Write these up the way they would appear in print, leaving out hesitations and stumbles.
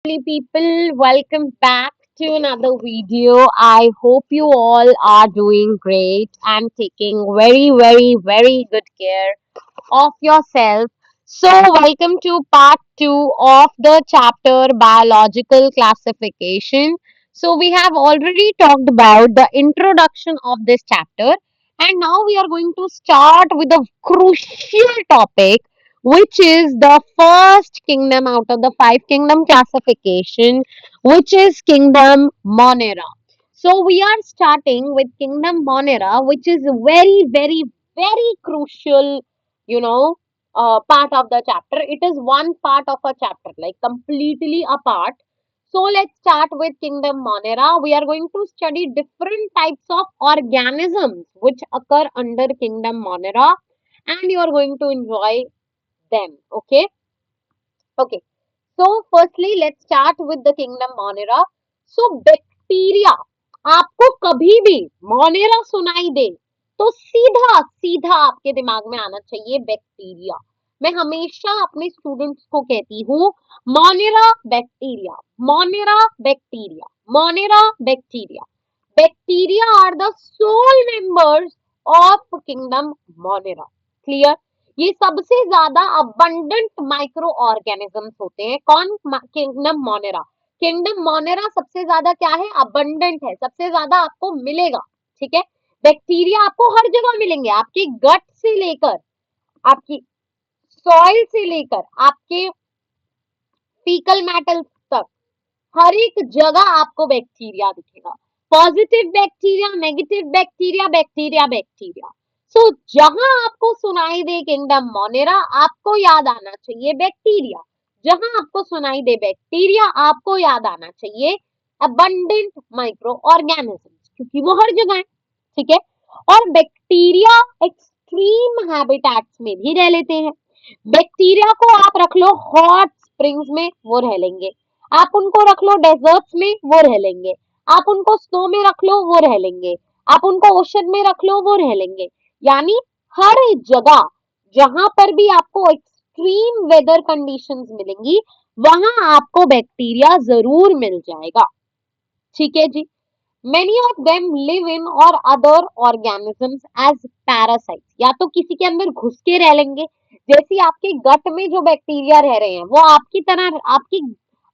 People, welcome back to another video. I hope you all are doing great and taking very good care of yourself. So, welcome to part 2 of the chapter biological classification. So, we have already talked about the introduction of this chapter, and now we are going to start with a crucial topic, which is the first kingdom out of the five kingdom classification, which is kingdom Monera. So, we are starting with kingdom Monera, which is very crucial, you know, part of the chapter. It is one part of a chapter, like completely a part. So let's start with kingdom Monera. We are going to study different types of organisms which occur under kingdom Monera, and you are going to enjoy them. Okay. Okay. So firstly, let's start with the kingdom Monera. So bacteria, आपको कभी भी Monera सुनाई दे तो सीधा सीधा आपके दिमाग में आना चाहिए बैक्टीरिया. मैं हमेशा अपने स्टूडेंट्स को कहती हूँ Monera bacteria, Monera bacteria, Monera bacteria. Bacteria are the sole members of kingdom Monera. Clear? ये सबसे ज्यादा अबंडेंट माइक्रो ऑर्गेनिजम्स होते हैं. कौन? Kingdom Monera. किंगडम मोनेरा सबसे ज्यादा क्या है? अबंडेंट है, सबसे ज्यादा आपको मिलेगा. ठीक है. बैक्टीरिया आपको हर जगह मिलेंगे, आपके गट से लेकर, आपकी सॉइल से लेकर, आपके फीकल मैटर तक, हर एक जगह आपको बैक्टीरिया दिखेगा. Positive bacteria, negative bacteria, bacteria bacteria. So जहां आपको सुनाई दे किंगडम मोनेरा, आपको याद आना चाहिए बैक्टीरिया. जहां आपको सुनाई दे बैक्टीरिया, आपको याद आना चाहिए अबंडेंट माइक्रो ऑर्गेनिजम्स, क्योंकि वो हर जगह है. ठीक है. और बैक्टीरिया एक्सट्रीम हैबिटेट्स में भी रह लेते हैं. बैक्टीरिया को आप रख लो हॉट स्प्रिंग्स में, वो रह लेंगे. आप उनको रख लो डेजर्ट्स में, वो रह लेंगे. आप उनको स्नो में रख लो, वो रह लेंगे. आप उनको ओशन में रख लो, वो रह लेंगे. यानी हर जगह जहां पर भी आपको एक्सट्रीम वेदर कंडीशंस मिलेंगी, वहां आपको बैक्टीरिया जरूर मिल जाएगा. ठीक है जी. Many of them live in or other organisms as parasites. या तो किसी के अंदर घुस के रह लेंगे, जैसे आपके गट में जो बैक्टीरिया रह रहे हैं वो आपकी तरह आपकी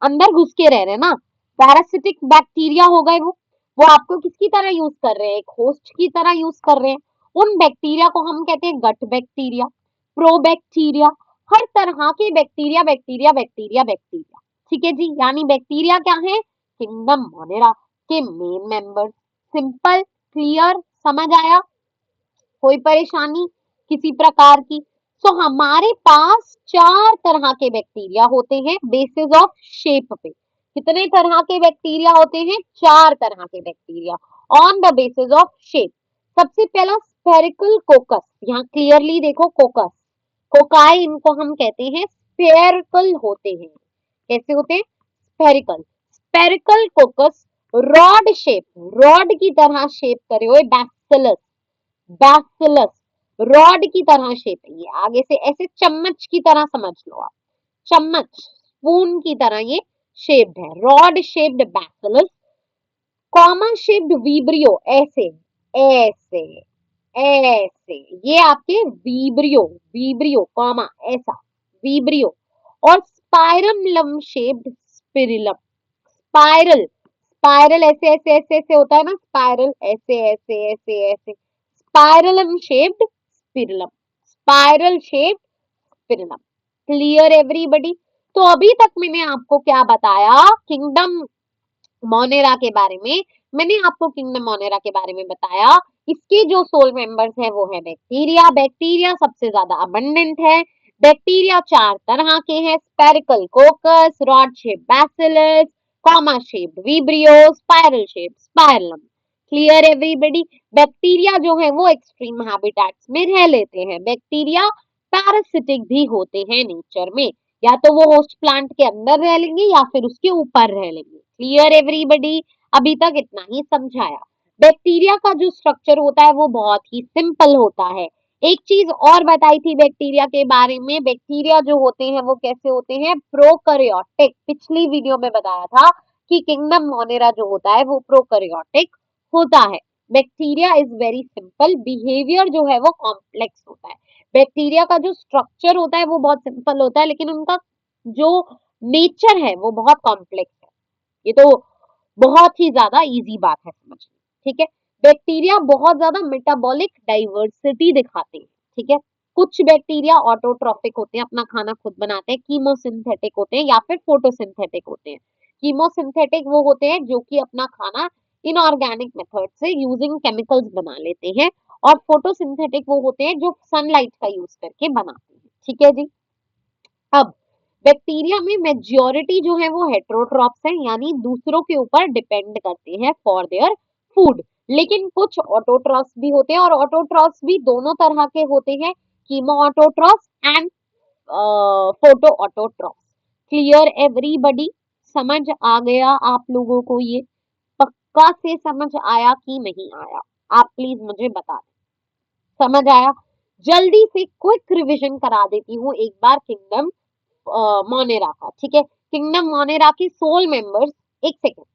अंदर घुस के रह रहे हैं ना. पैरासिटिक बैक्टीरिया हो गए वो आपको किसकी तरह यूज कर रहे हैं? एक होस्ट की तरह यूज कर रहे हैं. उन बैक्टीरिया को हम कहते हैं गट बैक्टीरिया, प्रोबैक्टीरिया. हर तरह के बैक्टीरिया बैक्टीरिया बैक्टीरिया बैक्टीरिया. ठीक है जी. यानी बैक्टीरिया क्या है? किंगडम मोनेरा के मेन मेंबर्स. सिंपल, क्लियर, समझ आया? कोई परेशानी किसी प्रकार की? सो हमारे पास चार तरह के बैक्टीरिया होते हैं बेसिस ऑफ शेप पे. कितने तरह के बैक्टीरिया होते हैं? चार तरह के bacteria on the basis of shape. सबसे पहला स्फेरिकल कोकस. यहाँ क्लियरली देखो, कोकस, कोकाई इनको हम कहते हैं. स्फेरिकल होते हैं. कैसे होते हैं? Spherical. Spherical कोकस, rod shape, rod की तरह शेप करे हुए बैसिलस. बैसिलस रॉड की तरह शेप है. ये आगे से ऐसे चम्मच की तरह समझ लो आप, चम्मच, स्पून की तरह ये शेप्ड है. Rod shaped bacillus. Comma shaped vibrio, ऐसे ऐसे ऐसे, ये आपके वीब्रियो, वीब्रियो कॉमा ऐसा, वीब्रियो. और स्पाइरम शेप्ड स्पिरिलम. स्पाइरल, स्पाइरल ऐसे ऐसे ऐसे ऐसे होता है ना, स्पाइरल ऐसे ऐसे ऐसे ऐसे. Spirillum shaped spirillum, spiral shaped spirillum. Clear everybody? तो अभी तक मैंने आपको क्या बताया किंगडम मोनेरा के बारे में? मैंने आपको किंगडम मोनेरा के बारे में बताया. इसके जो सोल मेंबर्स है वो है बैक्टीरिया. बैक्टीरिया सबसे ज्यादा अबंडेंट है. बैक्टीरिया चार तरह के हैं: spherical coccus, rod shape bacillus, comma shaped vibrio, spiral shape spirillum. Clear everybody? Bacteria जो है वो एक्सट्रीम हैबिटेट्स में रह लेते हैं. बैक्टीरिया पैरासिटिक भी होते हैं नेचर में. या तो वो होस्ट प्लांट के अंदर रह लेंगे या फिर उसके ऊपर रह लेंगे. Clear everybody? अभी तक इतना ही समझाया. बैक्टीरिया का जो स्ट्रक्चर होता है वो बहुत ही सिंपल होता है. एक चीज और बताई थी बैक्टीरिया के बारे में, बैक्टीरिया जो होते हैं वो कैसे होते हैं, प्रोकैरियोटिक। पिछली वीडियो में बताया था कि किंगडम मोनेरा जो होता है वो प्रोकैरियोटिक होता है। Bacteria is very simple, behaviour जो है वो कॉम्प्लेक्स होता है। बैक्टीरिया का जो स्ट्रक्चर होता है वो बहुत सिंपल होता है, लेकिन उनका जो नेचर है वो बहुत कॉम्प्लेक्स है। ये तो बहुत ही ज्यादा इजी बात है समझना, ठीक है। बैक्टीरिया बहुत ज्यादा मेटाबॉलिक डाइवर्सिटी दिखाते हैं, ठीक है। कुछ बैक्टीरिया ऑटोट्रॉफिक होते हैं, अपना खाना खुद बनाते हैं, कीमोसिंथेटिक होते हैं या फिर फोटोसिंथेटिक होते हैं। कीमोसिंथेटिक वो होते हैं जो कि अपना खाना इनऑर्गेनिक मेथड से यूजिंग केमिकल्स बना लेते हैं, और फोटोसिंथेटिक वो होते हैं जो सनलाइट का यूज करके बनाते हैं, ठीक है जी। अब बैक्टीरिया में मेजॉरिटी जो है वो हेटेरोट्रॉप्स है, यानी दूसरों के ऊपर डिपेंड करते हैं फॉर देयर फूड। लेकिन कुछ ऑटोट्रॉप्स भी होते हैं, और ऑटोट्रॉप्स भी दोनों तरह के होते हैं, chemo autotrophs and photo autotrophs. Clear everybody? समझ आ गया आप लोगों को? ये पक्का से समझ आया कि नहीं आया? आप प्लीज मुझे बता दें। समझ आया? जल्दी से क्विक रिवीजन करा देती हूँ एक बार किंगडम मोनेरा का, ठीक है। किंगडम मोनेरा के सोल मेंबर्स, एक सेकेंड,